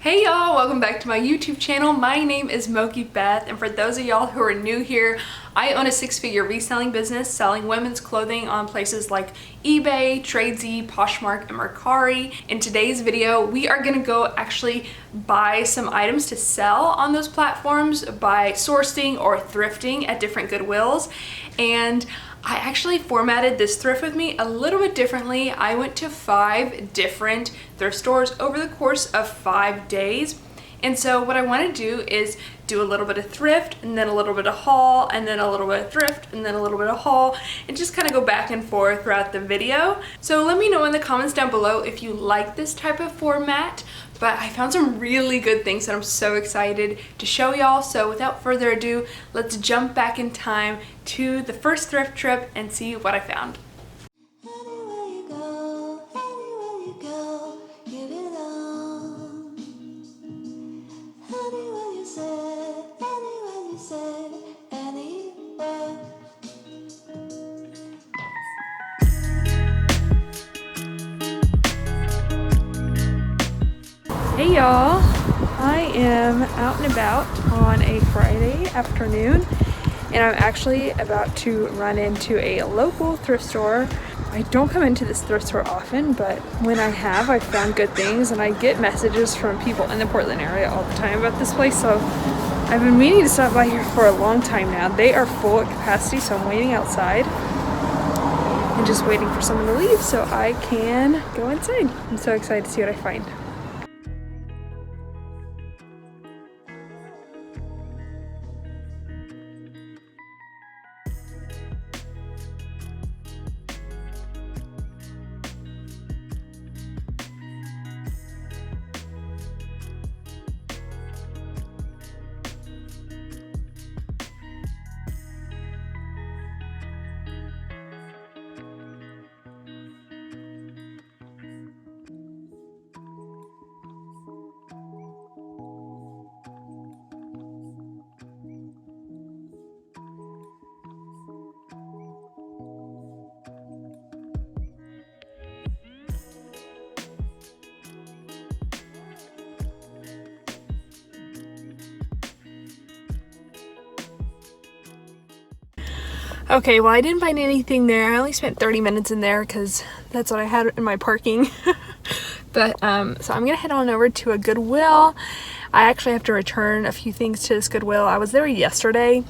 Hey y'all, welcome back to my YouTube channel. My name is Mogi Beth, and for those of y'all who are new here, I own a 6-figure reselling business selling women's clothing on places like eBay, Tradesy, Poshmark, and Mercari. In today's video, we are gonna go actually buy some items to sell on those platforms by sourcing or thrifting at different Goodwills. And I actually formatted this thrift with me a little bit differently. I went to 5 different thrift stores over the course of 5 days. And so what I want to do is do a little bit of thrift and then a little bit of haul and then a little bit of thrift and then a little bit of haul and just kind of go back and forth throughout the video. So let me know in the comments down below if you like this type of format. But I found some really good things that I'm so excited to show y'all. So without further ado, let's jump back in time to the first thrift trip and see what I found. Hey y'all, I am out and about on a Friday afternoon and I'm actually about to run into a local thrift store. I don't come into this thrift store often, but when I have, I've found good things and I get messages from people in the Portland area all the time about this place, so I've been meaning to stop by here for a long time now. They are full at capacity, so I'm waiting outside and just waiting for someone to leave so I can go inside. I'm so excited to see what I find. Okay, well I didn't find anything there. I only spent 30 minutes in there because that's what I had in my parking. But so I'm gonna head on over to a Goodwill. I actually have to return a few things to this Goodwill. I was there yesterday,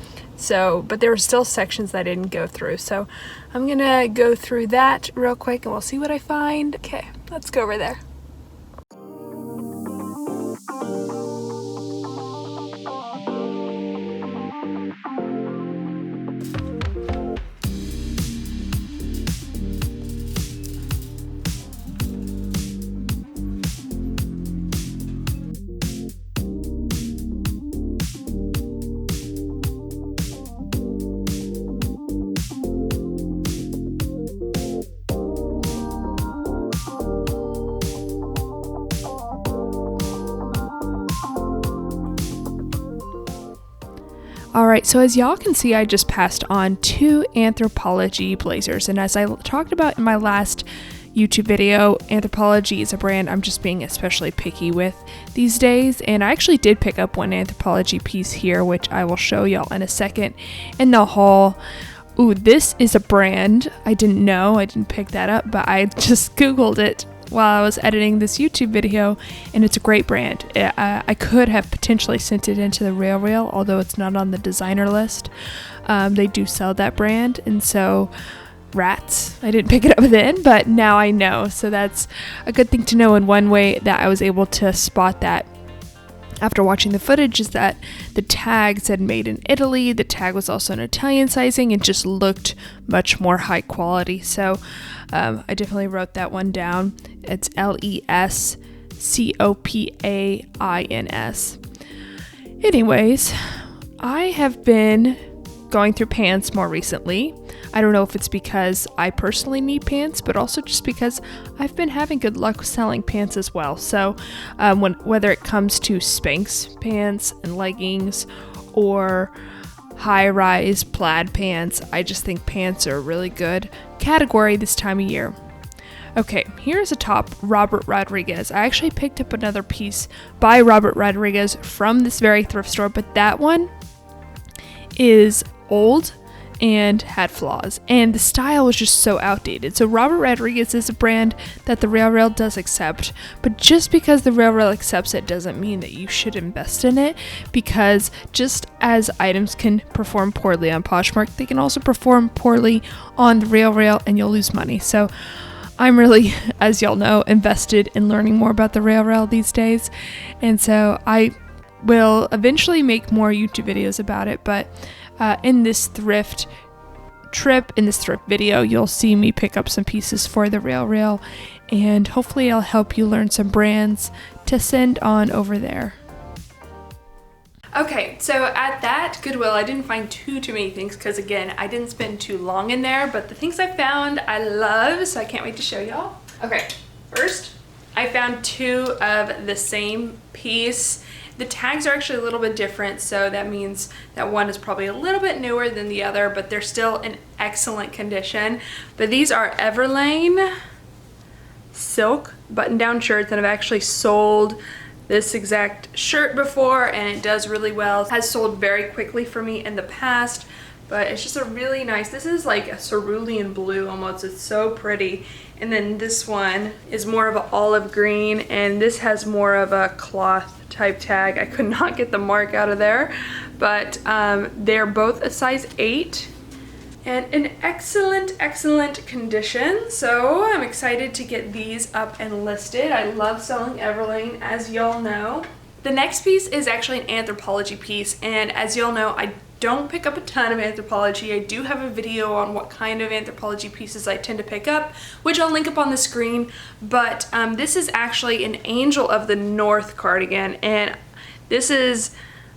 but there were still sections that I didn't go through. So I'm gonna go through that real quick and we'll see what I find. Okay, let's go over there. Alright, so as y'all can see, I just passed on 2 Anthropologie blazers, and as I talked about in my last YouTube video, Anthropologie is a brand I'm just being especially picky with these days, and I actually did pick up one Anthropologie piece here, which I will show y'all in a second in the haul. Ooh, this is a brand I didn't know, I didn't pick that up, but I just googled it while I was editing this YouTube video, and it's a great brand. I could have potentially sent it into the Resale, although it's not on the designer list. They do sell that brand, and so rats, I didn't pick it up then, but now I know, so that's a good thing to know. In one way that I was able to spot that after watching the footage is that the tag said made in Italy. The tag was also an Italian sizing and just looked much more high quality. So I definitely wrote that one down. It's Lescopans. Anyways, I have been going through pants more recently. I don't know if it's because I personally need pants, but also just because I've been having good luck selling pants as well. So whether it comes to Spanx pants and leggings or high-rise plaid pants, I just think pants are a really good category this time of year. Okay, here's a top, Robert Rodriguez. I actually picked up another piece by Robert Rodriguez from this very thrift store, but that one is old and had flaws, and the style was just so outdated. So Robert Rodriguez is a brand that the Rail does accept, but just because the Rail accepts it doesn't mean that you should invest in it, because just as items can perform poorly on Poshmark, they can also perform poorly on the Rail, and you'll lose money. So I'm really, as y'all know, invested in learning more about the Rail these days, and so I will eventually make more YouTube videos about it, but in this thrift video, you'll see me pick up some pieces for the Rail, and hopefully I'll help you learn some brands to send on over there. Okay, so at that Goodwill, I didn't find too many things because, again, I didn't spend too long in there, but the things I found I love, so I can't wait to show y'all. Okay, first, I found 2 of the same piece. The tags are actually a little bit different, so that means that one is probably a little bit newer than the other, but they're still in excellent condition. But these are Everlane silk button-down shirts, and I've actually sold this exact shirt before, and it does really well. It has sold very quickly for me in the past, but it's just a really nice, this is like a cerulean blue almost, it's so pretty. And then this one is more of an olive green, and this has more of a cloth type tag. I could not get the mark out of there, but they're both a size 8 and in excellent condition. So I'm excited to get these up and listed. I love selling Everlane, as y'all know. The next piece is actually an Anthropologie piece, and as y'all know, I don't pick up a ton of Anthropologie. I do have a video on what kind of Anthropologie pieces I tend to pick up, which I'll link up on the screen, but this is actually an Angel of the North cardigan, and this is,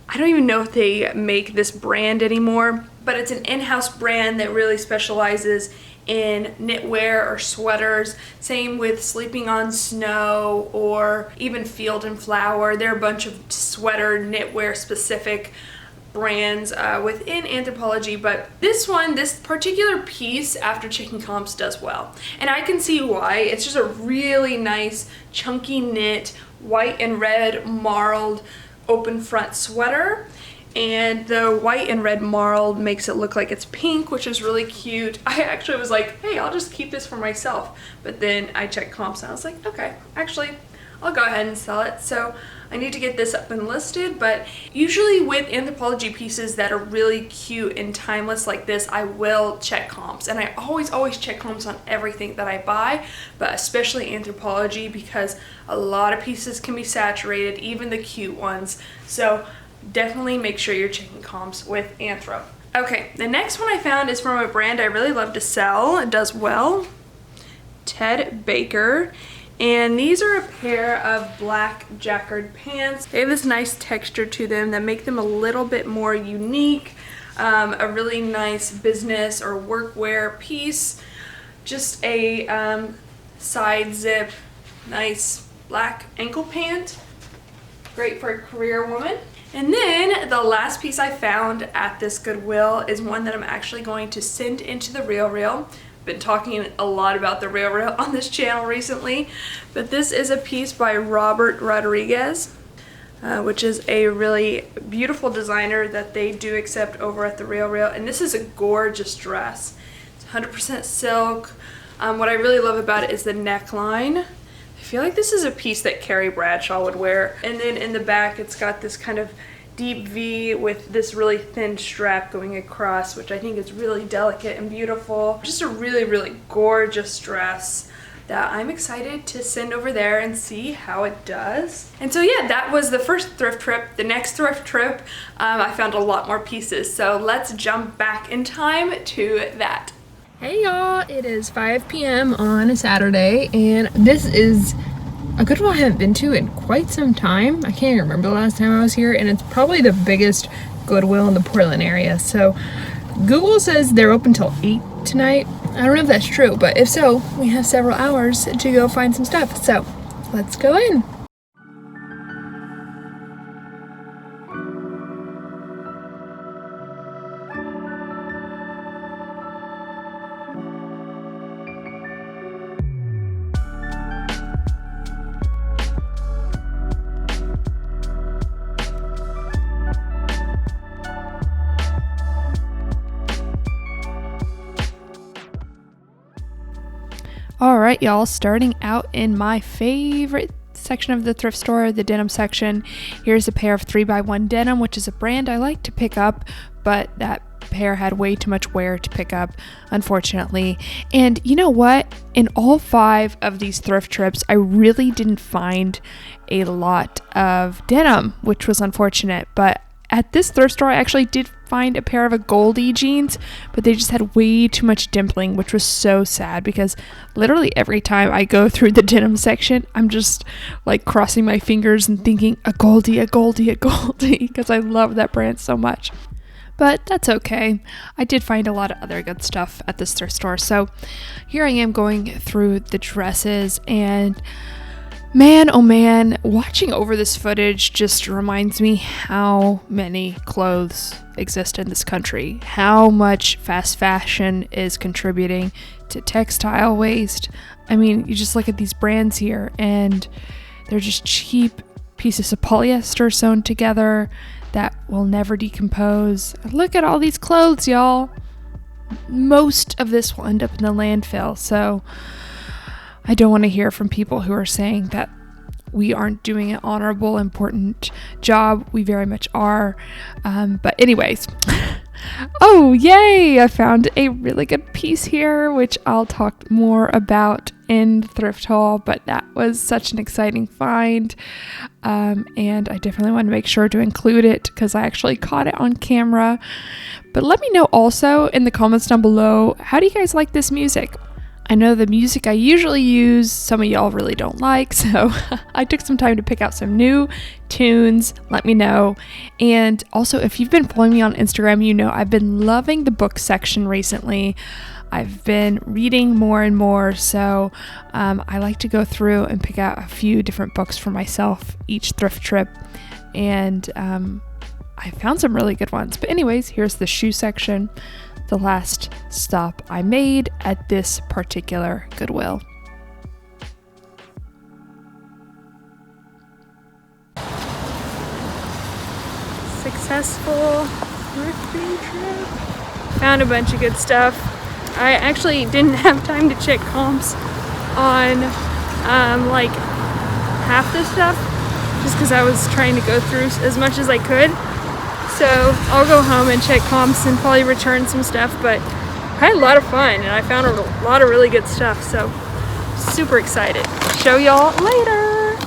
I don't even know if they make this brand anymore, but it's an in-house brand that really specializes in knitwear or sweaters. Same with Sleeping on Snow or even Field and Flower. There are a bunch of sweater knitwear specific brands within Anthropologie, but this particular piece after checking comps does well, and I can see why. It's just a really nice chunky knit white and red marled open front sweater, and the white and red marled makes it look like it's pink, which is really cute. I actually was like, hey, I'll just keep this for myself, but then I checked comps and I was like, okay, actually I'll go ahead and sell it. So I need to get this up and listed, but usually with Anthropologie pieces that are really cute and timeless like this, I will check comps, and I always check comps on everything that I buy, but especially Anthropologie, because a lot of pieces can be saturated, even the cute ones. So definitely make sure you're checking comps with Anthro. Okay, the next one I found is from a brand I really love to sell. It does well, Ted Baker. And these are a pair of black jacquard pants. They have this nice texture to them that make them a little bit more unique. A really nice business or workwear piece. Just a side zip, nice black ankle pant. Great for a career woman. And then the last piece I found at this Goodwill is one that I'm actually going to send into the Real. Been talking a lot about the Rail on this channel recently, but this is a piece by Robert Rodriguez, which is a really beautiful designer that they do accept over at the Rail, and this is a gorgeous dress. It's 100% silk. What I really love about it is the neckline. I feel like this is a piece that Carrie Bradshaw would wear, and then in the back it's got this kind of deep V with this really thin strap going across, which I think is really delicate and beautiful. Just a really gorgeous dress that I'm excited to send over there and see how it does. And so yeah, that was the first thrift trip. The next thrift trip, I found a lot more pieces. So let's jump back in time to that. Hey y'all, it is 5 p.m. on a Saturday, and this is a Goodwill I haven't been to in quite some time. I can't even remember the last time I was here, and it's probably the biggest Goodwill in the Portland area. So Google says they're open till 8 tonight. I don't know if that's true, but if so, we have several hours to go find some stuff. So let's go in. All right, y'all, starting out in my favorite section of the thrift store, the denim section. Here's a pair of 3x1 denim, which is a brand I like to pick up, but that pair had way too much wear to pick up, unfortunately. And you know what? In all 5 of these thrift trips, I really didn't find a lot of denim, which was unfortunate. But at this thrift store, I actually did find a pair of Goldie jeans, but they just had way too much dimpling, which was so sad because literally every time I go through the denim section, I'm just like crossing my fingers and thinking a Goldie, a Goldie, a Goldie, because I love that brand so much. But that's okay. I did find a lot of other good stuff at this thrift store. So here I am going through the dresses, and man, oh man, watching over this footage just reminds me how many clothes exist in this country, how much fast fashion is contributing to textile waste. I mean, you just look at these brands here and they're just cheap pieces of polyester sewn together that will never decompose. Look at all these clothes, y'all. Most of this will end up in the landfill, so I don't want to hear from people who are saying that we aren't doing an honorable, important job. We very much are. But anyways, oh, yay! I found a really good piece here, which I'll talk more about in the thrift haul, but that was such an exciting find. And I definitely want to make sure to include it because I actually caught it on camera. But let me know also in the comments down below, how do you guys like this music? I know the music I usually use, some of y'all really don't like, so I took some time to pick out some new tunes. Let me know. And also, if you've been following me on Instagram, you know I've been loving the book section recently. I've been reading more and more, so I like to go through and pick out a few different books for myself each thrift trip, and I found some really good ones. But anyways, here's the shoe section, the last stop I made at this particular Goodwill. Successful thrifting trip. Found a bunch of good stuff. I actually didn't have time to check comps on like half the stuff just because I was trying to go through as much as I could. So I'll go home and check comps and probably return some stuff, but I had a lot of fun and I found a lot of really good stuff, so super excited. Show y'all later.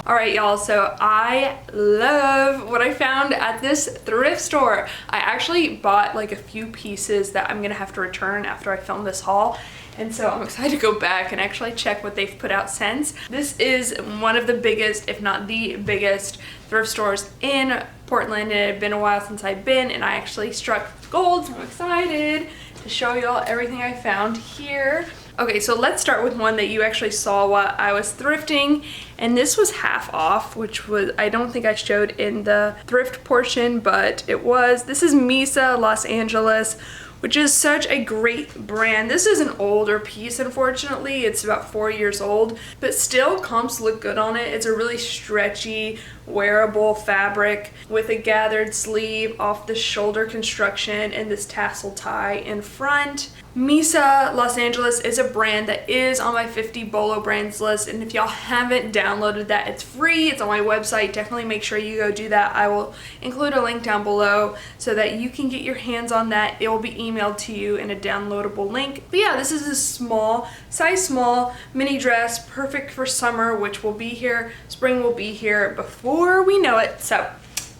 All right, y'all, so I love what I found at this thrift store. I actually bought like a few pieces that I'm gonna have to return after I film this haul. And so I'm excited to go back and actually check what they've put out since. This is one of the biggest, if not the biggest, thrift stores in Portland. It had been a while since I've been, and I actually struck gold, so I'm excited to show y'all everything I found here. Okay, so let's start with one that you actually saw while I was thrifting, and this was half off, which was, I don't think I showed in the thrift portion, but it was. This is Misa Los Angeles, which is such a great brand. This is an older piece, unfortunately. It's about 4 years old, but still comps look good on it. It's a really stretchy, wearable fabric with a gathered sleeve, off the shoulder construction, and this tassel tie in front. Misa Los Angeles is a brand that is on my 50 BOLO brands list, and if y'all haven't downloaded that, it's free. It's on my website. Definitely make sure you go do that. I will include a link down below so that you can get your hands on that. It will be emailed to you in a downloadable link. But yeah, this is a small, size small mini dress, perfect for summer, which will be here. Spring will be here before we know it, so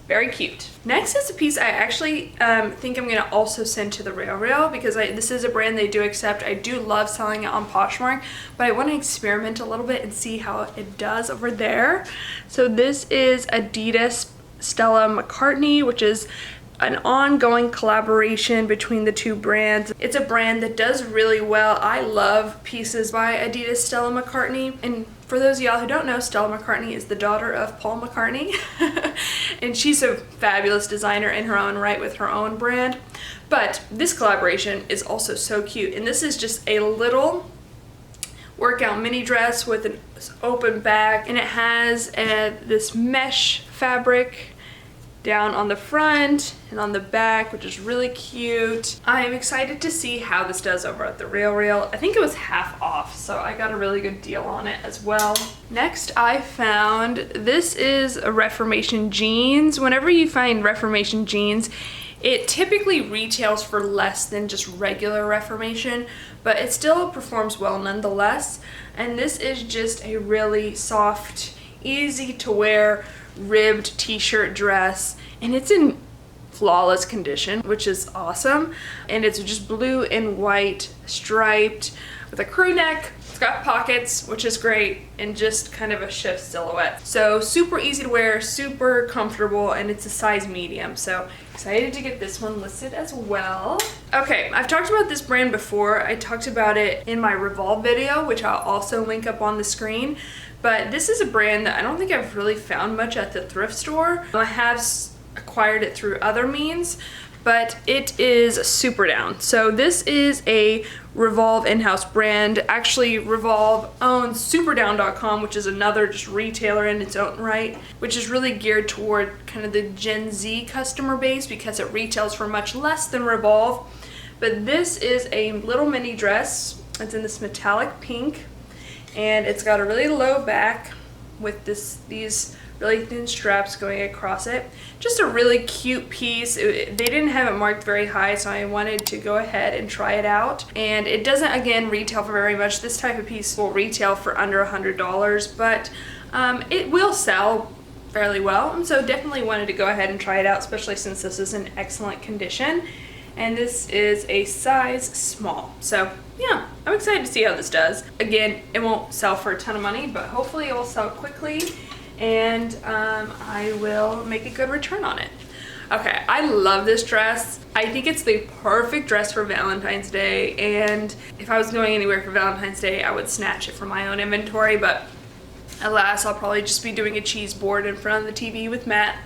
very cute. Next is a piece I actually think I'm gonna also send to the Rail because this is a brand they do accept. I do love selling it on Poshmark, but I want to experiment a little bit and see how it does over there. So this is Adidas Stella McCartney, which is an ongoing collaboration between the two brands. It's a brand that does really well. I love pieces by Adidas Stella McCartney, and for those of y'all who don't know, Stella McCartney is the daughter of Paul McCartney, and she's a fabulous designer in her own right with her own brand. But this collaboration is also so cute, and this is just a little workout mini dress with an open back, and it has this mesh fabric down on the front and on the back, which is really cute. I am excited to see how this does over at the Real. I think it was half off, so I got a really good deal on it as well. Next, I found, this is a Reformation jeans. Whenever you find Reformation jeans, it typically retails for less than just regular Reformation, but it still performs well nonetheless. And this is just a really soft, easy to wear ribbed t-shirt dress, and it's in flawless condition, which is awesome. And it's just blue and white striped with a crew neck. It's got pockets, which is great, and just kind of a shift silhouette. So super easy to wear, super comfortable, and it's a size medium. So excited to get this one listed as well. Okay, I've talked about this brand before. I talked about it in my Revolve video, which I'll also link up on the screen. But this is a brand that I don't think I've really found much at the thrift store. I have acquired it through other means, but it is Super Down. So this is a Revolve in-house brand. Actually, Revolve owns superdown.com, which is another just retailer in its own right, which is really geared toward kind of the Gen Z customer base because it retails for much less than Revolve. But this is a little mini dress. It's in this metallic pink, and it's got a really low back with these really thin straps going across it. Just a really cute piece. They didn't have it marked very high, so I wanted to go ahead and try it out. And it doesn't, again, retail for very much. This type of piece will retail for under $100, but it will sell fairly well. And so definitely wanted to go ahead and try it out, especially since this is in excellent condition. And this is a size small. So yeah, I'm excited to see how this does. Again, it won't sell for a ton of money, but hopefully it will sell quickly, and I will make a good return on it. Okay, I love this dress. I think it's the perfect dress for Valentine's Day, and if I was going anywhere for Valentine's Day, I would snatch it from my own inventory, but alas, I'll probably just be doing a cheese board in front of the TV with Matt.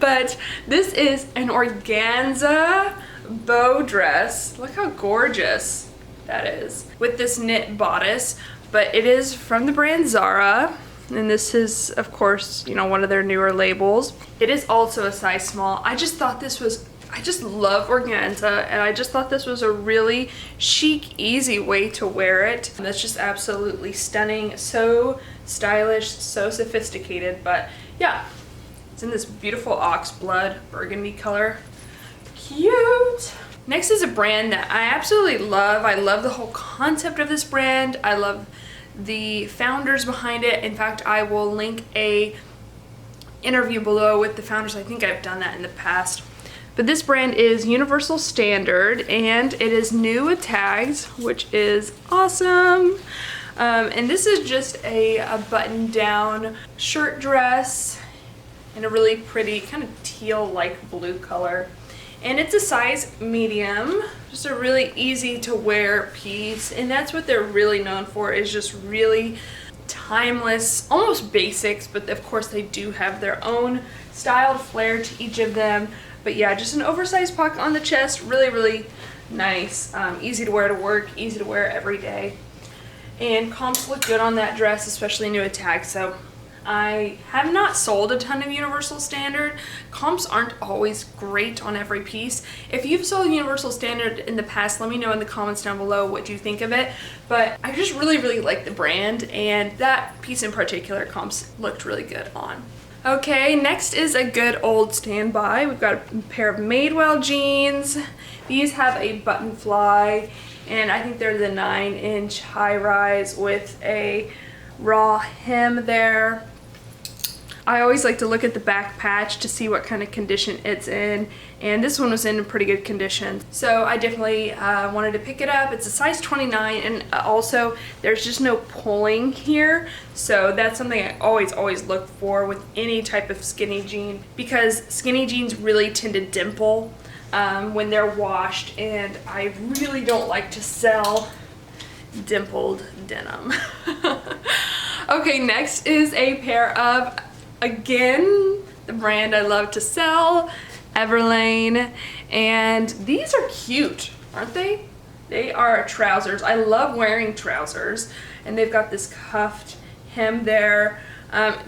But this is an organza bow dress. Look how gorgeous that is, with this knit bodice, but it is from the brand Zara. And this is, of course, you know, one of their newer labels. It is also a size small. I just love organza, and I just thought this was a really chic, easy way to wear it. And that's just absolutely stunning. So stylish, so sophisticated, but yeah. It's in this beautiful ox blood burgundy color. Cute! Next is a brand that I absolutely love. I love the whole concept of this brand. I love the founders behind it. In fact, I will link a interview below with the founders. I think I've done that in the past. But this brand is Universal Standard, and it is new with tags, which is awesome. And this is just a button-down shirt dress in a really pretty kind of teal-like blue color. And it's a size medium, just a really easy to wear piece. And that's what they're really known for, is just really timeless, almost basics, but of course they do have their own styled flair to each of them. But yeah, just an oversized pocket on the chest, really, really nice. Easy to wear to work, easy to wear every day. And comps look good on that dress, especially new with tags. So I have not sold a ton of Universal Standard. Comps aren't always great on every piece. If you've sold Universal Standard in the past, let me know in the comments down below what you think of it. But I just really, really like the brand, and that piece in particular, comps looked really good on. Okay, next is a good old standby. We've got a pair of Madewell jeans. These have a button fly, and I think they're the 9-inch high rise with a raw hem there. I always like to look at the back patch to see what kind of condition it's in, and this one was in pretty good condition. So I definitely wanted to pick it up. It's a size 29, and also there's just no pulling here. So that's something I always look for with any type of skinny jean, because skinny jeans really tend to dimple when they're washed, and I really don't like to sell dimpled denim. Okay, next is a pair of, again, the brand I love to sell, Everlane, and these are cute, aren't they? They are trousers. I love wearing trousers, and they've got this cuffed hem there.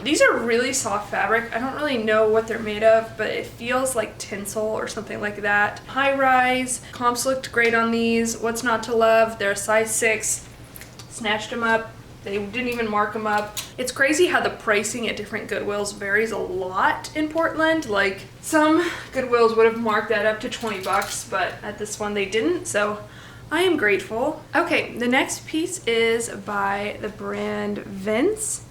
These are really soft fabric. I don't really know what they're made of, but it feels like tinsel or something like that. High rise. Comps looked great on these. What's not to love? They're a size 6. Snatched them up. They didn't even mark them up. It's crazy how the pricing at different Goodwills varies a lot in Portland. Like, some Goodwills would have marked that up to 20 bucks, but at this one they didn't, so I am grateful. Okay, the next piece is by the brand Vince.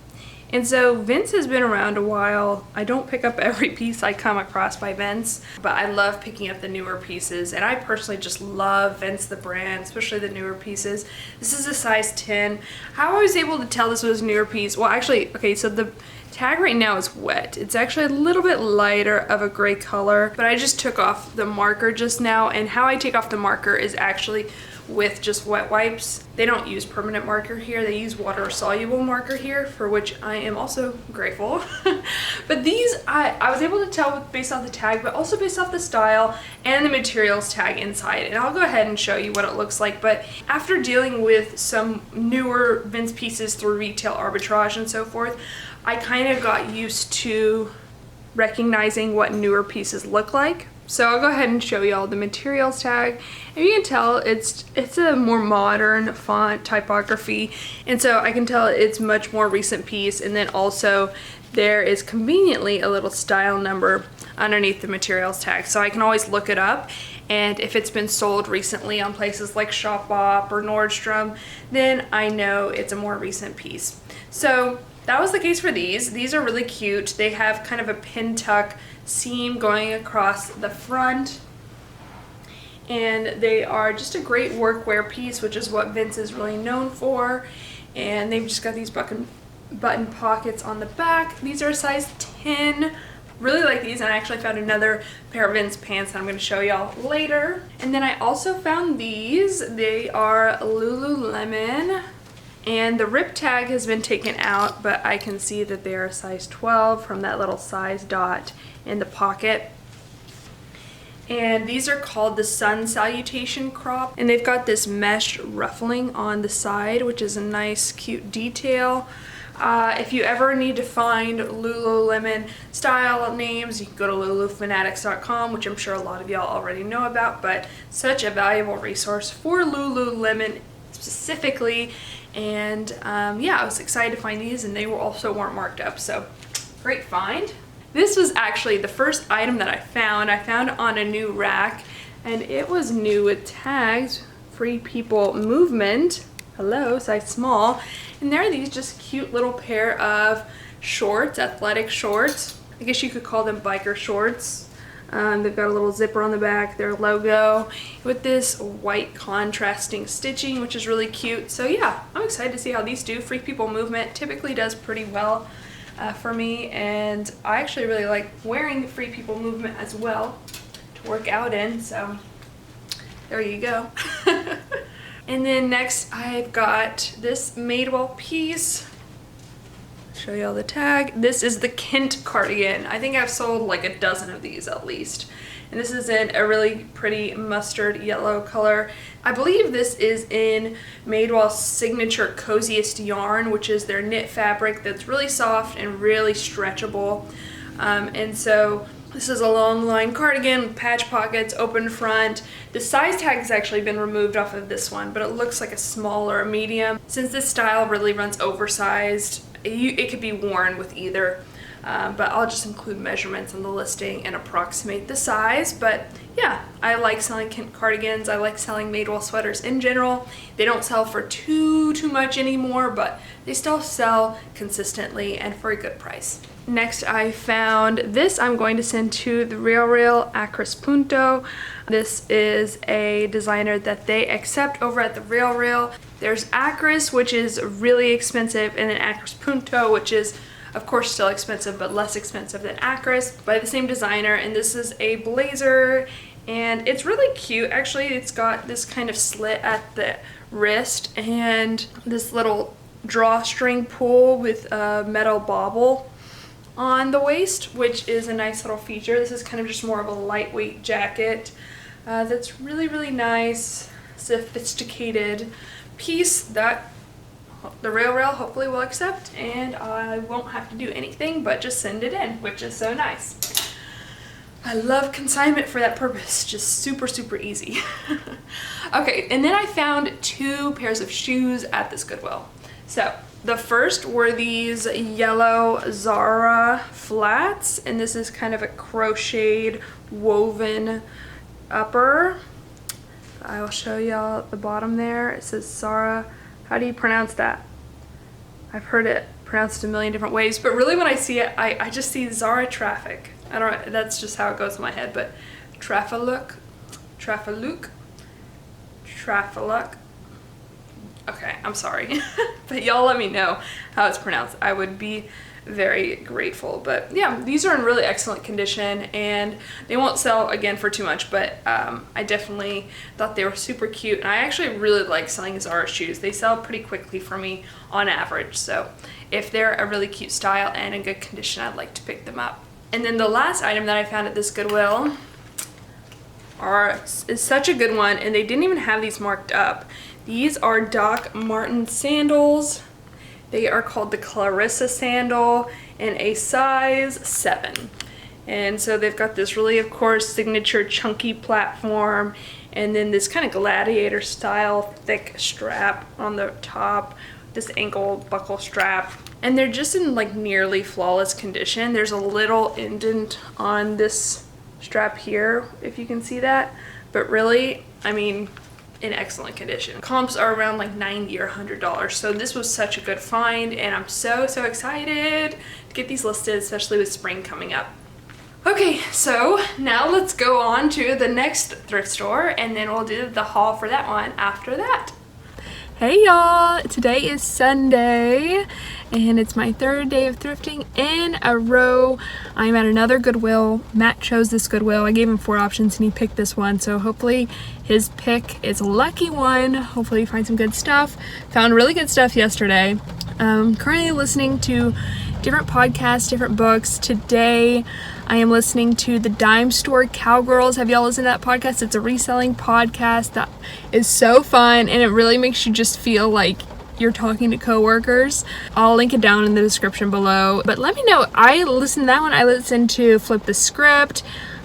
And so Vince has been around a while. I don't pick up every piece I come across by Vince, but I love picking up the newer pieces. And I personally just love Vince the brand, especially the newer pieces. This is a size 10. How I was able to tell this was a newer piece? Well, actually, okay, so the tag right now is wet. It's actually a little bit lighter of a gray color, but I just took off the marker just now. And how I take off the marker is actually with just wet wipes. They don't use permanent marker here. They use water soluble marker here, for which I am also grateful. But these, I was able to tell based off the tag, but also based off the style and the materials tag inside. And I'll go ahead and show you what it looks like. But after dealing with some newer Vince pieces through retail arbitrage and so forth, I kind of got used to recognizing what newer pieces look like. So I'll go ahead and show you all the materials tag. And you can tell it's a more modern font typography. And so I can tell it's much more recent piece. And then also there is conveniently a little style number underneath the materials tag. So I can always look it up. And if it's been sold recently on places like Shopbop or Nordstrom, then I know it's a more recent piece. So that was the case for these. These are really cute. They have kind of a pin tuck seam going across the front, and they are just a great workwear piece, which is what Vince is really known for. And they've just got these button pockets on the back. These are a size 10. Really like these, and I actually found another pair of Vince pants that I'm going to show y'all later. And then I also found these. They are Lululemon. And the rip tag has been taken out, but I can see that they are a size 12 from that little size dot in the pocket. And these are called the Sun Salutation Crop. And they've got this mesh ruffling on the side, which is a nice, cute detail. If you ever need to find Lululemon style names, you can go to lulufanatics.com, which I'm sure a lot of y'all already know about, but such a valuable resource for Lululemon specifically. And yeah, I was excited to find these, and they weren't marked up, so great find. This was actually the first item that I found on a new rack, and it was new with tags, Free People Movement, hello, size small. And there are these just cute little pair of shorts, athletic shorts. I guess you could call them biker shorts. They've got a little zipper on the back, their logo, with this white contrasting stitching, which is really cute. So yeah, I'm excited to see how these do. Free People Movement typically does pretty well for me, and I actually really like wearing Free People Movement as well to work out in, so there you go. And then next I've got this Madewell piece. Show you all the tag. This is the Kent cardigan. I think I've sold like a dozen of these at least. And this is in a really pretty mustard yellow color. I believe this is in Madewell's signature coziest yarn, which is their knit fabric that's really soft and really stretchable. And so this is a long line cardigan with patch pockets, open front. The size tag has actually been removed off of this one, but it looks like a small or a medium. Since this style really runs oversized, it could be worn with either, but I'll just include measurements on the listing and approximate the size. But yeah, I like selling Kent cardigans. I like selling Madewell sweaters in general. They don't sell for too much anymore, but they still sell consistently and for a good price. Next, I found this. I'm going to send to the Real Acris Punto. This is a designer that they accept over at the Real. There's Acris, which is really expensive, and then Acris Punto, which is of course still expensive but less expensive than Acris, by the same designer. And this is a blazer, and it's really cute. Actually, it's got this kind of slit at the wrist and this little drawstring pull with a metal bobble on the waist, which is a nice little feature. This is kind of just more of a lightweight jacket that's really nice, sophisticated piece that the Rail hopefully will accept, and I won't have to do anything but just send it in, which is so nice. I love consignment for that purpose. Just super, super easy. Okay, and then I found 2 pairs of shoes at this Goodwill. So the first were these yellow Zara flats, and this is kind of a crocheted woven upper. I'll show y'all at the bottom there. It says Zara. How do you pronounce that? I've heard it pronounced a million different ways, but really when I see it, I just see Zara traffic. I don't know, that's just how it goes in my head, but Trafaluk. Okay, I'm sorry, but y'all let me know how it's pronounced. I would be very grateful. But yeah, these are in really excellent condition, and they won't sell again for too much, but I definitely thought they were super cute, and I actually really like selling Zara shoes. They sell pretty quickly for me on average, so if they're a really cute style and in good condition, I'd like to pick them up. And then the last item that I found at this Goodwill is such a good one, and they didn't even have these marked up. These are Doc Martens sandals. They are called the Clarissa sandal in a size 7. And so they've got this really, of course, signature chunky platform, and then this kind of gladiator style thick strap on the top, this ankle buckle strap. And they're just in like nearly flawless condition. There's a little indent on this strap here, if you can see that, but really, I mean, in excellent condition. Comps are around like $90 or $100, so this was such a good find, and I'm so excited to get these listed, especially with spring coming up. Okay, so now let's go on to the next thrift store, and then we'll do the haul for that one after that. Hey y'all, today is Sunday, and it's my 3rd day of thrifting in a row. I'm at another Goodwill. Matt chose this Goodwill. I gave him 4 options and he picked this one, so hopefully his pick is a lucky one. Hopefully he finds some good stuff. Found really good stuff yesterday. Currently listening to different podcasts, different books. Today I am listening to the Dime Store Cowgirls. Have y'all listened to that podcast? It's a reselling podcast that is so fun, and it really makes you just feel like you're talking to coworkers. I'll link it down in the description below. But let me know. I listened to that one. I listened to Flip the Script.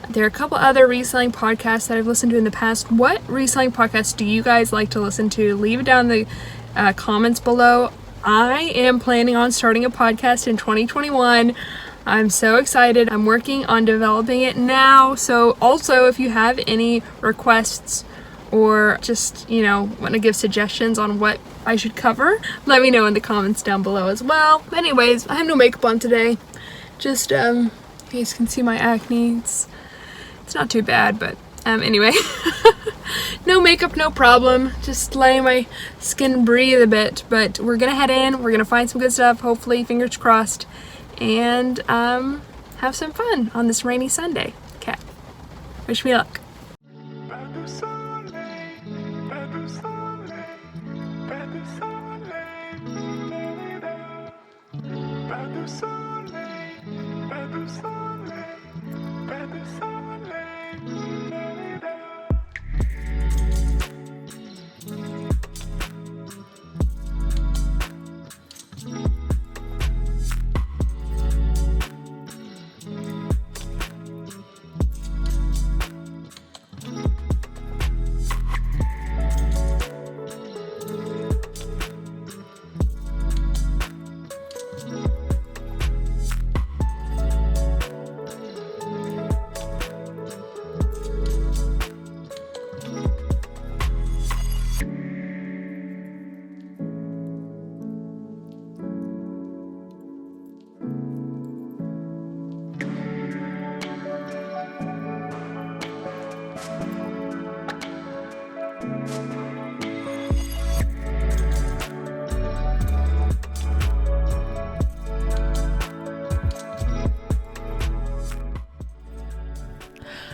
There are a couple other reselling podcasts that I've listened to in the past. What reselling podcasts do you guys like to listen to? Leave it down in the comments below. I am planning on starting a podcast in 2021. I'm so excited. I'm working on developing it now. So also, if you have any requests or just, want to give suggestions on what I should cover, let me know in the comments down below as well. Anyways, I have no makeup on today. Just, you guys can see my acne. It's not too bad, but anyway. No makeup, no problem. Just letting my skin breathe a bit. But we're gonna head in. We're gonna find some good stuff, hopefully, fingers crossed, and have some fun on this rainy Sunday. Okay. Wish me luck.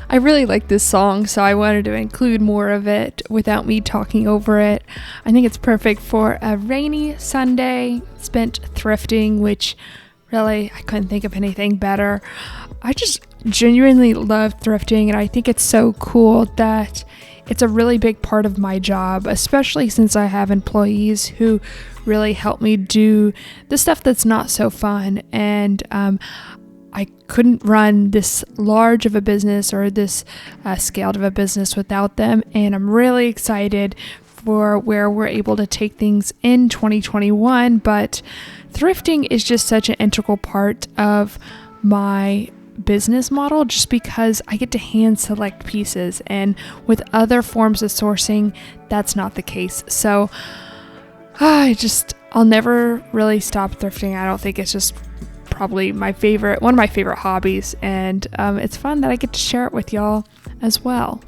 I really like this song, so I wanted to include more of it without me talking over it. I think it's perfect for a rainy Sunday spent thrifting, which really I couldn't think of anything better. I just genuinely love thrifting, and I think it's so cool that it's a really big part of my job, especially since I have employees who really help me do the stuff that's not so fun. And I couldn't run this large of a business or this scaled of a business without them. And I'm really excited for where we're able to take things in 2021. But thrifting is just such an integral part of my business model, just because I get to hand select pieces, and with other forms of sourcing, that's not the case. So I'll never really stop thrifting. I don't think it's just probably one of my favorite hobbies, and it's fun that I get to share it with y'all as well.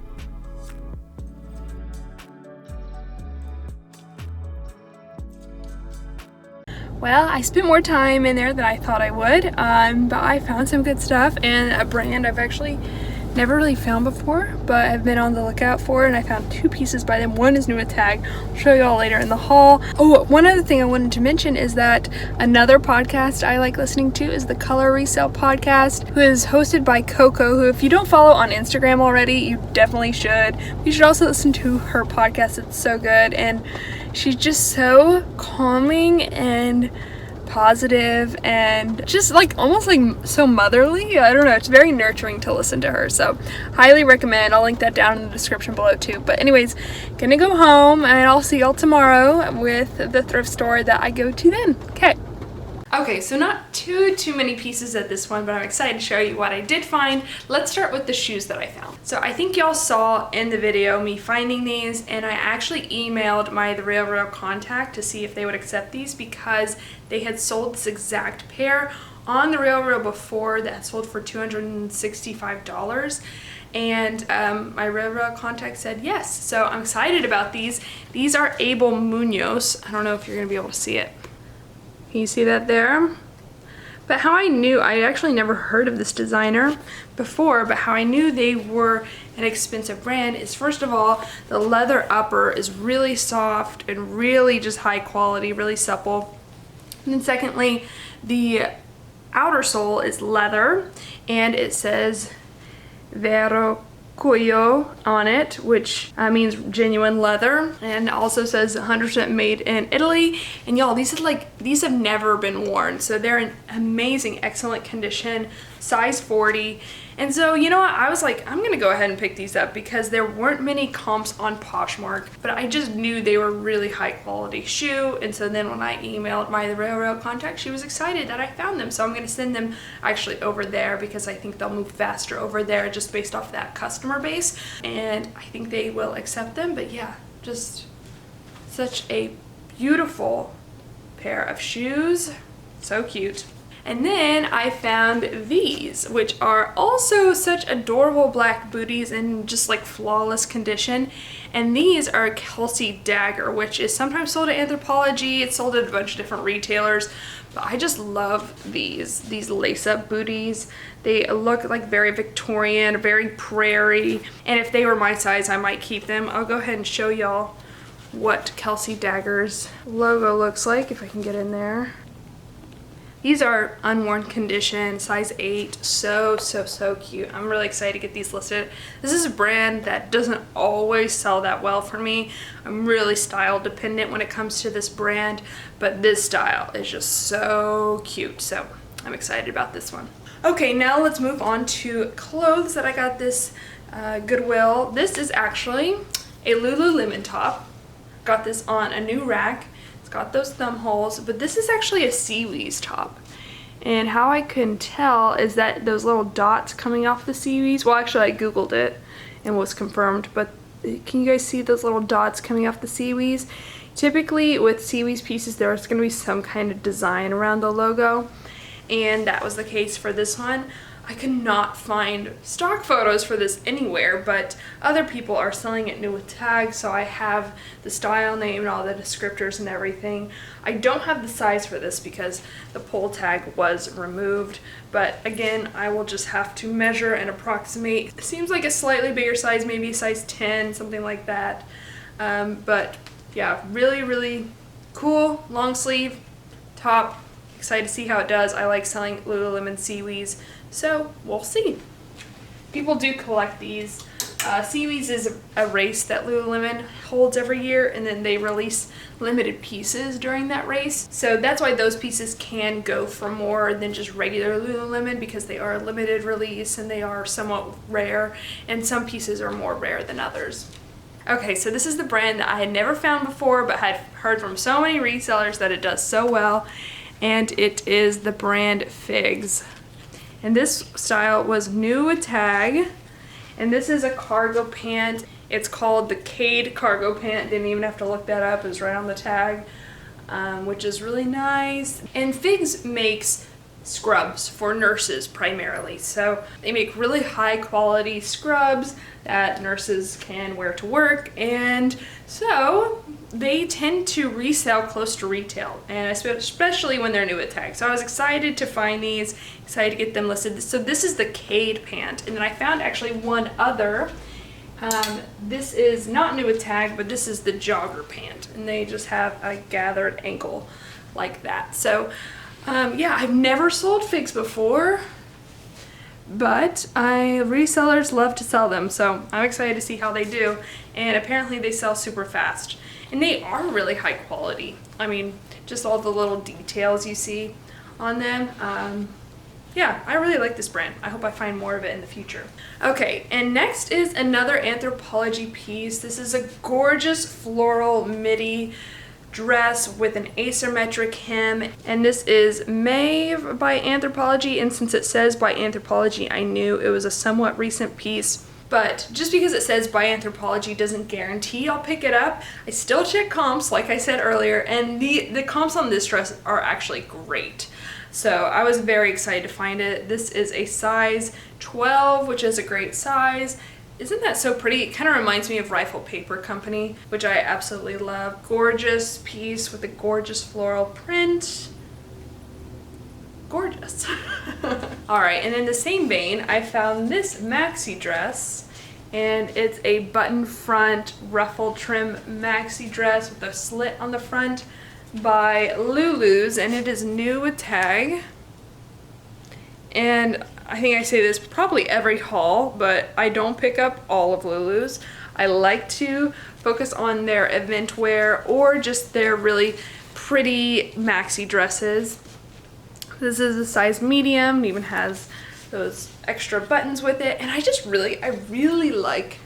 Well, I spent more time in there than I thought I would, but I found some good stuff, and a brand I've actually never really found before, but I've been on the lookout for, and I found 2 pieces by them. One is new with tag. I'll show you all later in the haul. Oh, one other thing I wanted to mention is that another podcast I like listening to is the Color Resale podcast, who is hosted by Coco, who, if you don't follow on Instagram already, you definitely should. You should also listen to her podcast. It's so good, and she's just so calming and positive and just like almost like so motherly. I don't know, it's very nurturing to listen to her, so highly recommend. I'll link that down in the description below too. But anyways, gonna go home, and I'll see y'all tomorrow with the thrift store that I go to then. Okay, so not too many pieces at this one, but I'm excited to show you what I did find. Let's start with the shoes that I found. So I think y'all saw in the video me finding these, and I actually emailed the Real contact to see if they would accept these, because they had sold this exact pair on the Real before that sold for $265. And my Real contact said yes, so I'm excited about these. These are Abel Munoz. I don't know if you're gonna be able to see it. Can you see that there? But how I knew, I actually never heard of this designer before, but how I knew they were an expensive brand is, first of all, the leather upper is really soft and really just high quality, really supple. And then secondly, the outer sole is leather, and it says Vero Cuyo on it, which means genuine leather, and also says 100% made in Italy. And y'all, these have never been worn, so they're in amazing, excellent condition, size 40. And so, you know what, I was like, I'm gonna go ahead and pick these up, because there weren't many comps on Poshmark, but I just knew they were really high quality shoe. And so then when I emailed the Real contact, she was excited that I found them. So I'm gonna send them actually over there, because I think they'll move faster over there just based off that customer base, and I think they will accept them. But yeah, just such a beautiful pair of shoes, so cute. And then I found these, which are also such adorable black booties in just like flawless condition. And these are a Kelsey dagger, which is sometimes sold at Anthropologie. It's sold at a bunch of different retailers, but I just love these lace-up booties. They look like very Victorian, very prairie, and if they were my size, I might keep them. I'll go ahead and show y'all what Kelsey Dagger's logo looks like, if I can get in there. These are unworn condition, size 8, so cute. I'm really excited to get these listed. This is a brand that doesn't always sell that well for me. I'm really style dependent when it comes to this brand, but this style is just so cute, so I'm excited about this one. Okay, now let's move on to clothes that I got this Goodwill. This is actually a Lululemon top. Got this on a new rack. It's got those thumb holes, but this is actually a Seawees top. And how I can tell is that those little dots coming off the Seawees, well, actually I googled it and was confirmed, but can you guys see those little dots coming off the Seawees? Typically with Seawees pieces, there's going to be some kind of design around the logo, and that was the case for this one. I could not find stock photos for this anywhere, but other people are selling it new with tags, so I have the style name and all the descriptors and everything. I don't have the size for this because the pull tag was removed, but again, I will just have to measure and approximate. It seems like a slightly bigger size, maybe a size 10, something like that. But yeah, really cool long sleeve top. Excited to see how it does. I like selling Lululemon Seawees, so we'll see. People do collect these. Seaweeds is a race that Lululemon holds every year, and then they release limited pieces during that race. So that's why those pieces can go for more than just regular Lululemon, because they are a limited release and they are somewhat rare, and some pieces are more rare than others. Okay, so this is the brand that I had never found before, but had heard from so many resellers that it does so well, and it is the brand Figs. And this style was new with tag. And this is a cargo pant. It's called the Cade cargo pant. Didn't even have to look that up. It was right on the tag, which is really nice. And Figs makes scrubs for nurses primarily. So they make really high quality scrubs that nurses can wear to work. And so they tend to resell close to retail, and especially when they're new at tag. So I was excited to find these, excited to get them listed. So this is the Cade pant, and then I found actually one other. This is not new at tag, but this is the jogger pant, and they just have a gathered ankle like that. So yeah, I've never sold Figs before, but resellers love to sell them, so I'm excited to see how they do. And apparently they sell super fast. And they are really high quality. I mean, just all the little details you see on them. Yeah, I really like this brand. I hope I find more of it in the future. Okay, and next is another Anthropologie piece. This is a gorgeous floral midi dress with an asymmetric hem, and this is Maeve by Anthropologie, and since it says by Anthropologie, I knew it was a somewhat recent piece. But just because it says by Anthropologie doesn't guarantee I'll pick it up. I still check comps, like I said earlier, and the comps on this dress are actually great. So I was very excited to find it. This is a size 12, which is a great size. Isn't that so pretty? It kind of reminds me of Rifle Paper Company, which I absolutely love. Gorgeous piece with a gorgeous floral print. Gorgeous. All right, and in the same vein, I found this maxi dress, and it's a button front ruffle trim maxi dress with a slit on the front by Lulu's, and it is new with tag. And I think I say this probably every haul, but I don't pick up all of Lulu's. I like to focus on their event wear or just their really pretty maxi dresses. This is a size medium, it even has those extra buttons with it, and I really like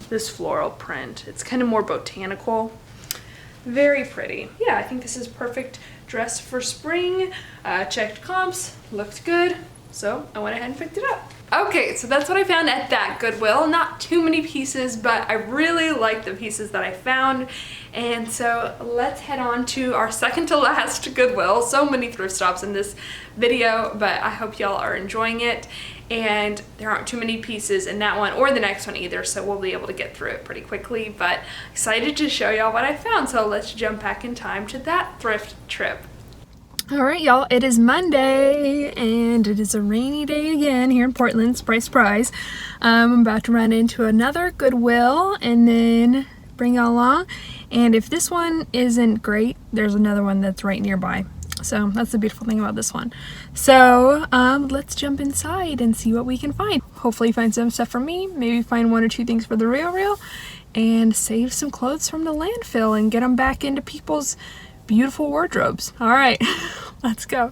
this floral print. It's kind of more botanical. Very pretty. Yeah, I think this is perfect dress for spring. Checked comps, looked good, so I went ahead and picked it up. Okay, so that's what I found at that Goodwill. Not too many pieces, but I really like the pieces that I found. And so let's head on to our second to last Goodwill. So many thrift stops in this video, but I hope y'all are enjoying it. And there aren't too many pieces in that one or the next one either, so we'll be able to get through it pretty quickly. But excited to show y'all what I found, so let's jump back in time to that thrift trip. Alright y'all, it is Monday and it is a rainy day again here in Portland. Surprise, surprise. I'm about to run into another Goodwill and then bring y'all along. And if this one isn't great, there's another one that's right nearby. So that's the beautiful thing about this one. So let's jump inside and see what we can find. Hopefully find some stuff for me, maybe find one or two things for the real, and save some clothes from the landfill and get them back into people's beautiful wardrobes. All right, let's go.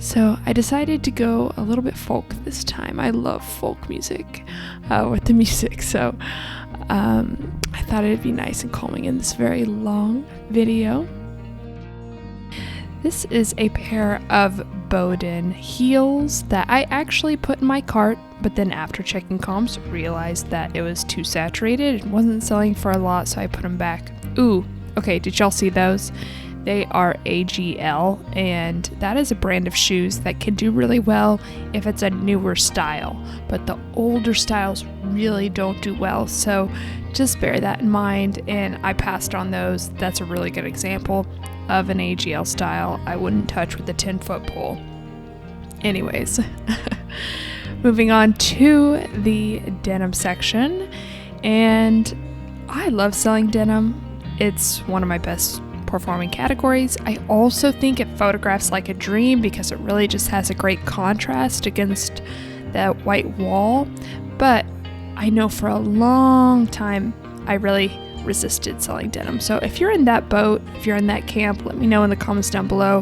So I decided to go a little bit folk this time. I love folk music with the music, so I thought it'd be nice and calming in this very long video. This is a pair of Bowden heels that I actually put in my cart, but then after checking comps realized that it was too saturated. It wasn't selling for a lot, so I put them back. Ooh, okay, did y'all see those? They are AGL, and that is a brand of shoes that can do really well if it's a newer style, but the older styles really don't do well, so just bear that in mind. And I passed on those. That's a really good example of an AGL style I wouldn't touch with a 10-foot pole. Anyways, moving on to the denim section, and I love selling denim. It's one of my best performing categories. I also think it photographs like a dream because it really just has a great contrast against that white wall. But I know for a long time I really resisted selling denim. So if you're in that boat, if you're in that camp, let me know in the comments down below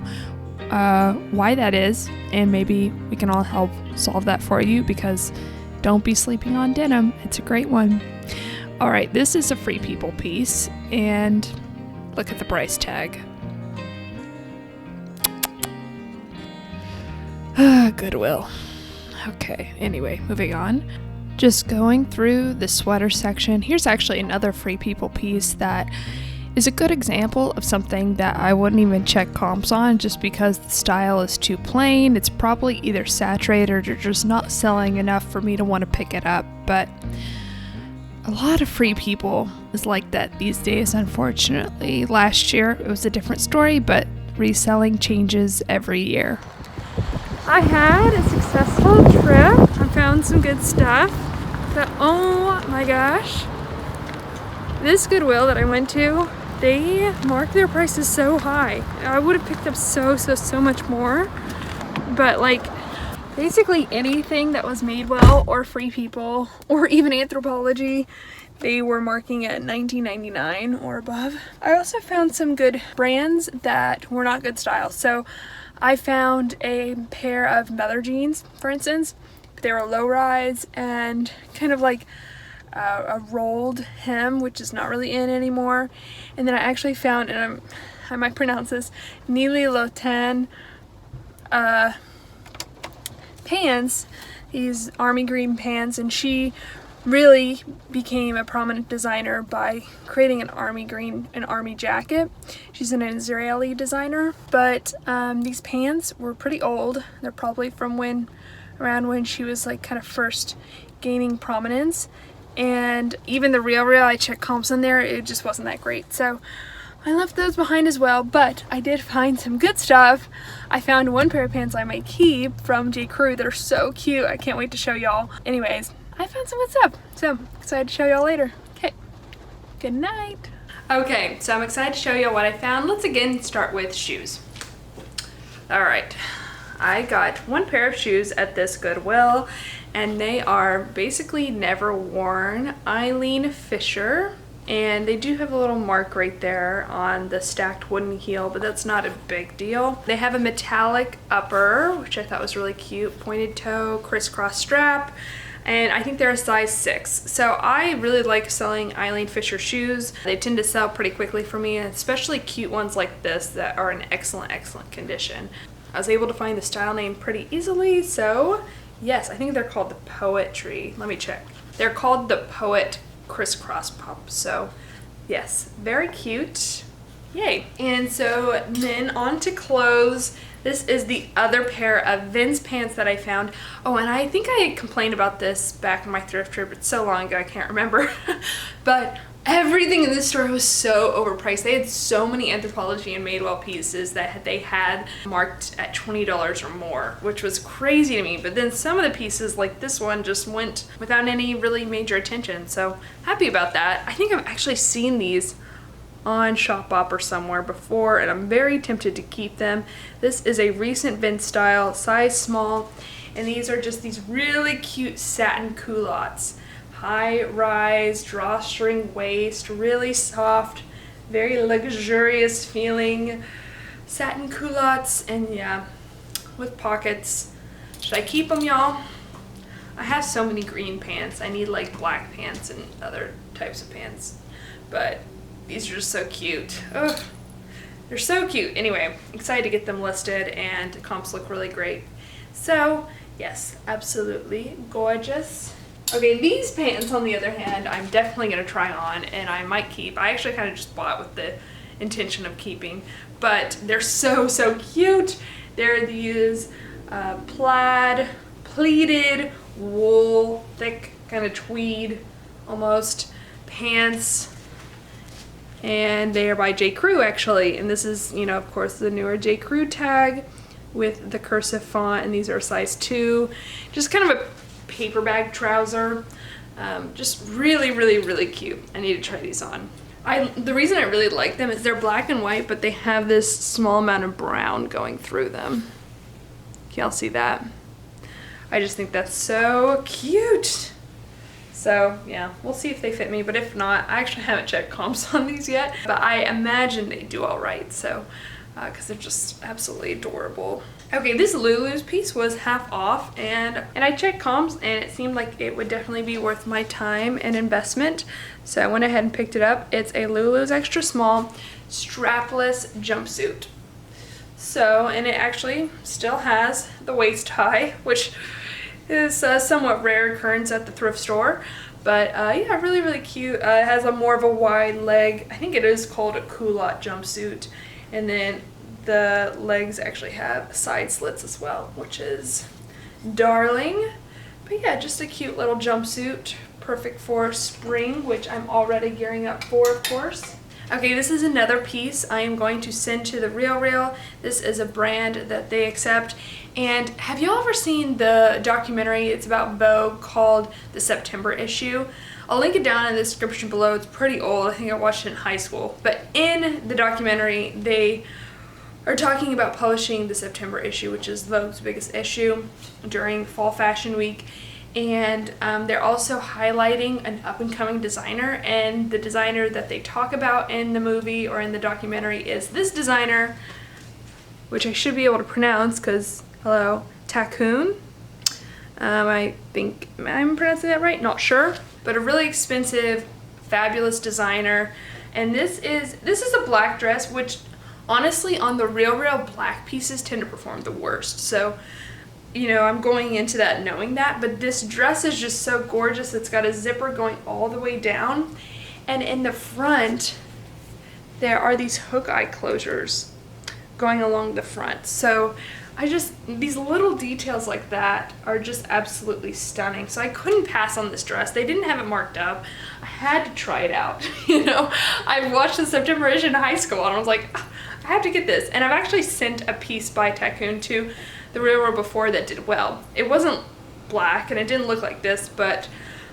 why that is, and maybe we can all help solve that for you, because don't be sleeping on denim. It's a great one. All right, this is a Free People piece, and look at the price tag. Goodwill. Okay, anyway, moving on. Just going through the sweater section. Here's actually another Free People piece that is a good example of something that I wouldn't even check comps on just because the style is too plain. It's probably either saturated or just not selling enough for me to want to pick it up, but a lot of Free People is like that these days, unfortunately. Last year it was a different story, but reselling changes every year. I had a successful trip. I found some good stuff, but oh my gosh, this Goodwill that I went to, they marked their prices so high. I would have picked up so much more, but like basically anything that was Madewell or Free People or even Anthropologie, they were marking at $19.99 or above. I also found some good brands that were not good styles. So I found a pair of Mother jeans, for instance. They were low rise and kind of like a rolled hem, which is not really in anymore. And then I actually found, and I might pronounce this, Nili Lotan pants, these army green pants, and she really became a prominent designer by creating an army green and army jacket. She's an Israeli designer, but these pants were pretty old. They're probably from around when she was like kind of first gaining prominence, and even the real I checked comps in there, it just wasn't that great, so I left those behind as well. But I did find some good stuff. I found one pair of pants I might keep from J. Crew that are so cute. I can't wait to show y'all. Anyways, I found some good stuff, so excited to show y'all later. Okay, good night. Okay, so I'm excited to show y'all what I found. Let's again start with shoes. All right, I got one pair of shoes at this Goodwill, and they are basically never worn Eileen Fisher. And they do have a little mark right there on the stacked wooden heel, but that's not a big deal. They have a metallic upper, which I thought was really cute, pointed toe, crisscross strap, and I think they're a size 6. So I really like selling Eileen Fisher shoes. They tend to sell pretty quickly for me, especially cute ones like this that are in excellent condition. I was able to find the style name pretty easily, so yes, I think they're called the Poetry. Let me check. They're called the Poet Crisscross Pump. So yes, very cute. Yay. And so then on to clothes. This is the other pair of Vince pants that I found. Oh, and I think I had complained about this back in my thrift trip. It's so long ago I can't remember. But everything in this store was so overpriced. They had so many Anthropologie and Madewell pieces that they had marked at $20 or more, which was crazy to me. But then some of the pieces, like this one, just went without any really major attention. So happy about that. I think I've actually seen these on Shopbop or somewhere before, and I'm very tempted to keep them. This is a recent Vince style, size small, and these are just these really cute satin culottes. High rise, drawstring waist, really soft, very luxurious feeling satin culottes, and yeah, with pockets. Should I keep them, y'all? I have so many green pants. I need like black pants and other types of pants, but these are just so cute. Ugh, they're so cute. Anyway, excited to get them listed, and comps look really great. So yes, absolutely gorgeous. Okay, these pants on the other hand, I'm definitely gonna try on, and I might keep. I actually kind of just bought with the intention of keeping, but they're so cute. They're these pleated wool, thick kind of tweed almost pants, and they are by J. Crew actually, and this is, you know, of course the newer J. Crew tag with the cursive font, and these are a size 2, just kind of a paper bag trouser. Just really cute. I need to try these on. The reason I really like them is they're black and white, but they have this small amount of brown going through them. Can y'all see that? I just think that's so cute. So yeah, we'll see if they fit me, but if not, I actually haven't checked comps on these yet, but I imagine they do all right, so because they're just absolutely adorable. Okay, this Lulu's piece was half off, and I checked comps, and it seemed like it would definitely be worth my time and investment, so I went ahead and picked it up. It's a Lulu's extra small strapless jumpsuit. So, and it actually still has the waist high, which is a somewhat rare occurrence at the thrift store, but yeah, really cute. It has a more of a wide leg. I think it is called a culotte jumpsuit, and then the legs actually have side slits as well, which is darling. But yeah, just a cute little jumpsuit, perfect for spring, which I'm already gearing up for, of course. Okay, this is another piece I am going to send to the Real. This is a brand that they accept. And have y'all ever seen the documentary? It's about Vogue called The September Issue. I'll link it down in the description below. It's pretty old. I think I watched it in high school. But in the documentary, they are talking about publishing the September issue, which is Vogue's biggest issue during Fall Fashion Week. And they're also highlighting an up-and-coming designer, and the designer that they talk about in the movie or in the documentary is this designer, which I should be able to pronounce because, hello, Tacoon. I think I'm pronouncing that right, not sure, but a really expensive, fabulous designer. And this is a black dress, which honestly on the Real black pieces tend to perform the worst. So, you know, I'm going into that knowing that, but this dress is just so gorgeous. It's got a zipper going all the way down, and in the front there are these hook eye closures going along the front. So these little details like that are just absolutely stunning. So I couldn't pass on this dress. They didn't have it marked up. I had to try it out. You know, I watched the September issue in high school and I was like, I have to get this. And I've actually sent a piece by Tacoon to the Real before that did well. It wasn't black and it didn't look like this, but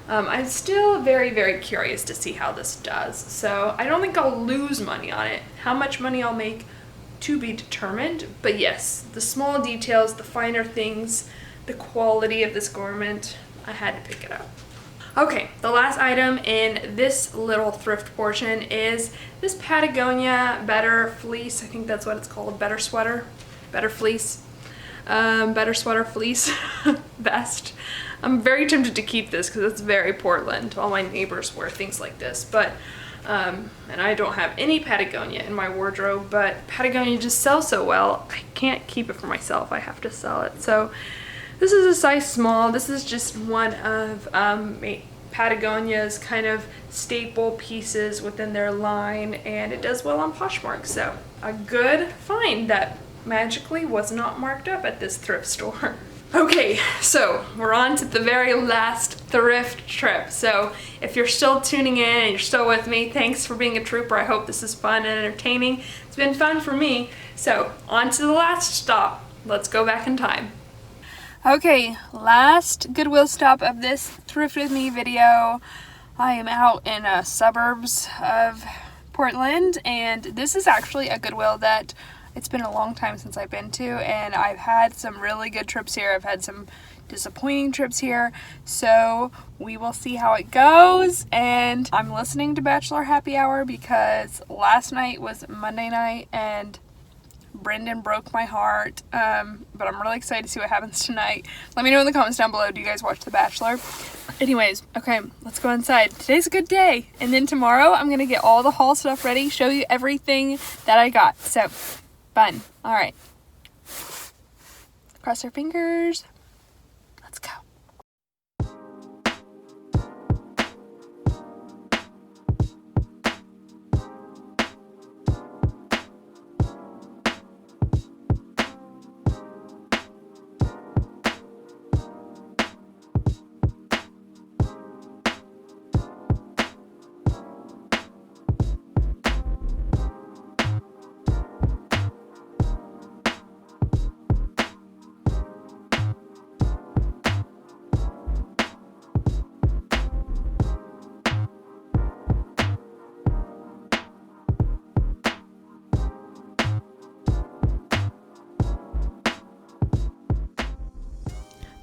I'm still very curious to see how this does. So I don't think I'll lose money on it. How much money I'll make to be determined, but yes, the small details, the finer things, the quality of this garment, I had to pick it up. Okay, the last item in this little thrift portion is this Patagonia Better Fleece. I think that's what it's called, Better Sweater, Better Fleece. Better Sweater Fleece vest. I'm very tempted to keep this because it's very Portland. All my neighbors wear things like this, but and I don't have any Patagonia in my wardrobe, but Patagonia just sells so well, I can't keep it for myself. I have to sell it. So this is a size small. This is just one of Patagonia's kind of staple pieces within their line, and it does well on Poshmark. So a good find that magically was not marked up at this thrift store. Okay, so we're on to the very last thrift trip. So if you're still tuning in and you're still with me, thanks for being a trooper. I hope this is fun and entertaining. It's been fun for me. So on to the last stop. Let's go back in time. Okay, last Goodwill stop of this Thrift With Me video. I am out in suburbs of Portland, and this is actually a Goodwill that it's been a long time since I've been to, and I've had some really good trips here. I've had some disappointing trips here, so we will see how it goes. And I'm listening to Bachelor Happy Hour because last night was Monday night and Brendan broke my heart, but I'm really excited to see what happens tonight. Let me know in the comments down below, do you guys watch The Bachelor? Anyways, okay, let's go inside. Today's a good day, and then tomorrow I'm gonna get all the haul stuff ready, show you everything that I got. So fun. All right. Cross your fingers. Let's go.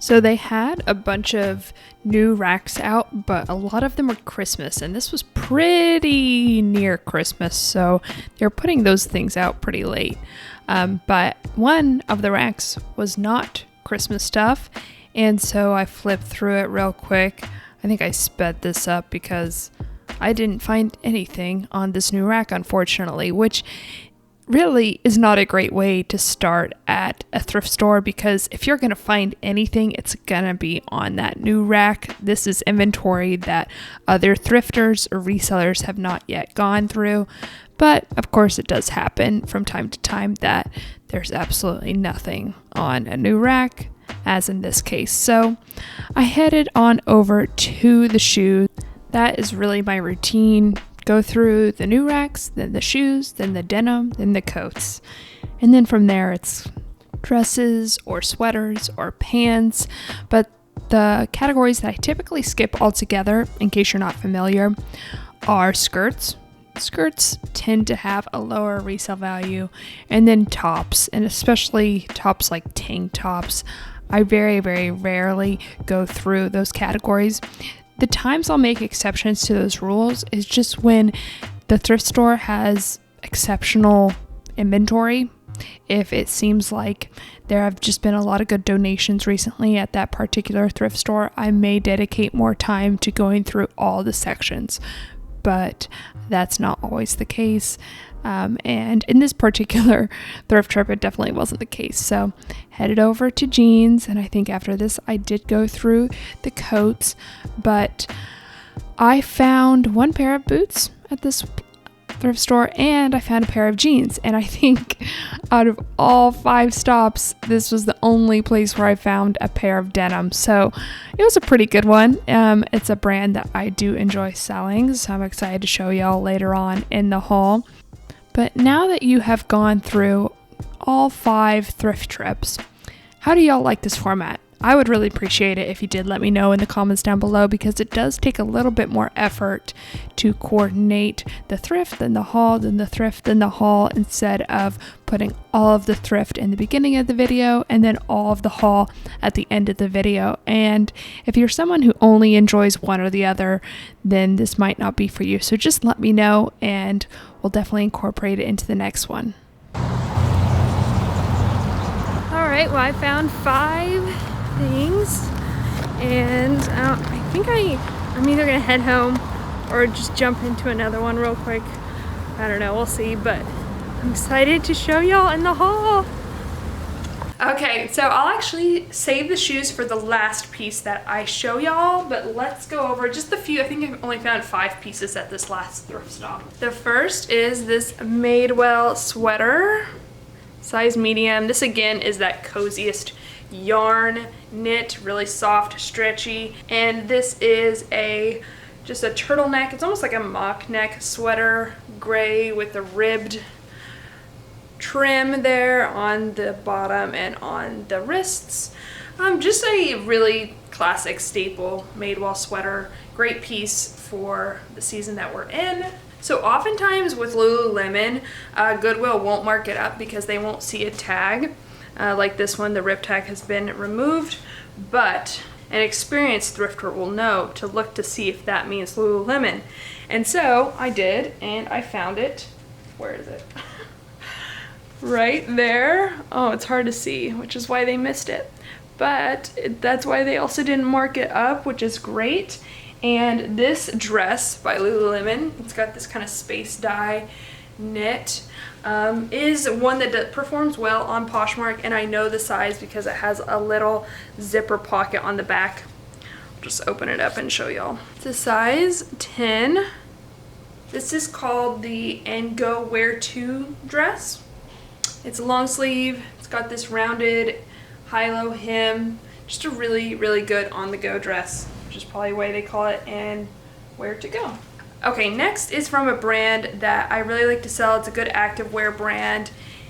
So they had a bunch of new racks out, but a lot of them were Christmas, and this was pretty near Christmas, so they're putting those things out pretty late. But one of the racks was not Christmas stuff, and so I flipped through it real quick. I think I sped this up because I didn't find anything on this new rack, unfortunately, which really is not a great way to start at a thrift store, because if you're going to find anything, it's going to be on that new rack. This is inventory that other thrifters or resellers have not yet gone through. But of course, it does happen from time to time that there's absolutely nothing on a new rack, as in this case. So I headed on over to the shoes. That is really my routine. Go through the new racks, then the shoes, then the denim, then the coats. And then from there, it's dresses or sweaters or pants. But the categories that I typically skip altogether, in case you're not familiar, are skirts. Skirts tend to have a lower resale value, and then tops, and especially tops like tank tops. I very, very rarely go through those categories. The times I'll make exceptions to those rules is just when the thrift store has exceptional inventory. If it seems like there have just been a lot of good donations recently at that particular thrift store, I may dedicate more time to going through all the sections. But that's not always the case. And in this particular thrift trip, it definitely wasn't the case. So headed over to jeans, and I think after this I did go through the coats, but I found one pair of boots at this thrift store, and I found a pair of jeans, and I think out of all 5 stops, this was the only place where I found a pair of denim. So it was a pretty good one. It's a brand that I do enjoy selling, so I'm excited to show y'all later on in the haul. But now that you have gone through all 5 thrift trips, how do y'all like this format? I would really appreciate it if you did let me know in the comments down below, because it does take a little bit more effort to coordinate the thrift, then the haul, then the thrift, then the haul, instead of putting all of the thrift in the beginning of the video and then all of the haul at the end of the video. And if you're someone who only enjoys one or the other, then this might not be for you. So just let me know and we'll definitely incorporate it into the next one. Alright, well, I found 5 things, and I think I'm either gonna head home or just jump into another one real quick. I don't know, we'll see, but I'm excited to show y'all in the haul. Okay, so I'll actually save the shoes for the last piece that I show y'all, but let's go over just a few. I think I've only found 5 pieces at this last thrift stop. The first is this Madewell sweater, size medium. This again is that coziest yarn knit, really soft, stretchy, and this is just a turtleneck. It's almost like a mock neck sweater, gray with a ribbed trim there on the bottom and on the wrists. Just a really classic staple Madewell sweater. Great piece for the season that we're in. So oftentimes with Lululemon, Goodwill won't mark it up because they won't see a tag. Like this one, the rip tag has been removed, but an experienced thrifter will know to look to see if that means Lululemon. And so I did, and I found it. Where is it? Right there. Oh, it's hard to see, which is why they missed it. But that's why they also didn't mark it up, which is great. And this dress by Lululemon, it's got this kind of space dye knit, is one that performs well on Poshmark, and I know the size because it has a little zipper pocket on the back. I'll just open it up and show y'all. It's a size 10. This is called the And Go Wear To dress. It's a long sleeve. It's got this rounded high-low hem. Just a really, really good on-the-go dress, which is probably why they call it And Wear To Go. Okay, next is from a brand that I really like to sell. It's a good activewear brand,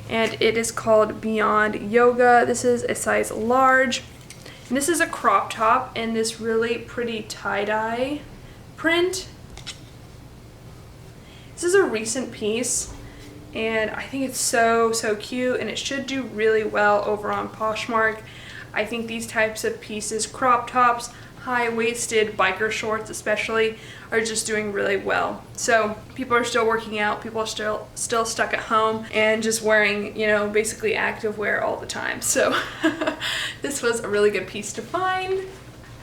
and it is called Beyond Yoga. This is a size large, and this is a crop top in this really pretty tie-dye print. This is a recent piece, and I think it's so, so cute, and it should do really well over on Poshmark. I think these types of pieces, crop tops, high-waisted biker shorts especially, are just doing really well. So people are still working out, people are still stuck at home and just wearing, you know, basically active wear all the time. So this was a really good piece to find.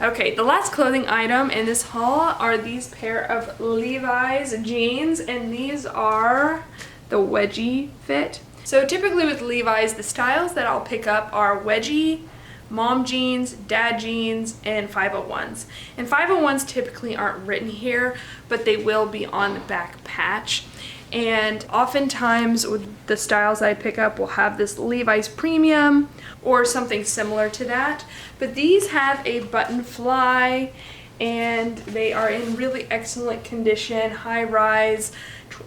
Okay, the last clothing item in this haul are these pair of Levi's jeans, and these are the wedgie fit. So typically with Levi's, the styles that I'll pick up are wedgie, mom jeans, dad jeans, and 501s. And 501s typically aren't written here, but they will be on the back patch. And oftentimes with the styles I pick up will have this Levi's premium or something similar to that. But these have a button fly and they are in really excellent condition, high rise,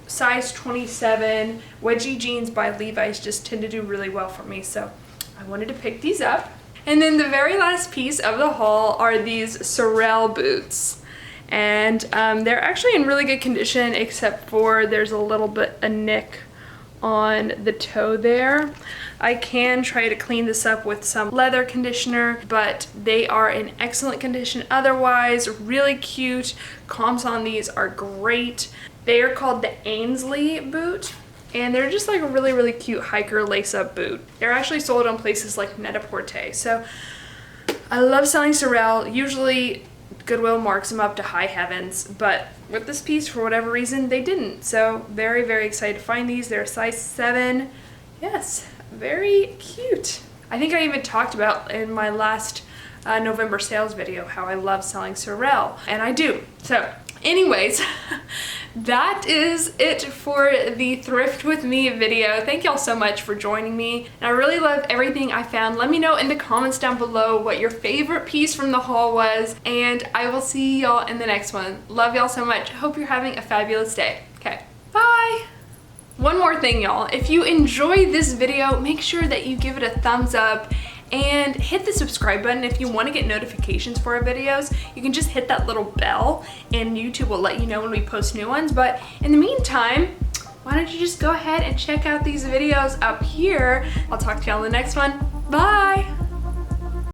size 27. Wedgie jeans by Levi's just tend to do really well for me, so I wanted to pick these up. And then the very last piece of the haul are these Sorel boots. And they're actually in really good condition, except for there's a little bit a nick on the toe there. I can try to clean this up with some leather conditioner, but they are in excellent condition otherwise. Really cute. Comps on these are great. They are called the Ainsley boot. And they're just like a really, really cute hiker lace-up boot. They're actually sold on places like Net-a-Porter. So I love selling Sorel. Usually Goodwill marks them up to high heavens, but with this piece, for whatever reason, they didn't. So very, very excited to find these. They're a size 7. Yes, very cute. I think I even talked about in my last November sales video how I love selling Sorel, and I do. So anyways, that is it for the Thrift With Me video. Thank y'all so much for joining me. And I really loved everything I found. Let me know in the comments down below what your favorite piece from the haul was, and I will see y'all in the next one. Love y'all so much. Hope you're having a fabulous day. Okay, bye. One more thing, y'all. If you enjoyed this video, make sure that you give it a thumbs up and hit the subscribe button. If you want to get notifications for our videos, you can just hit that little bell and YouTube will let you know when we post new ones. But in the meantime, why don't you just go ahead and check out these videos up here. I'll talk to y'all in the next one. Bye!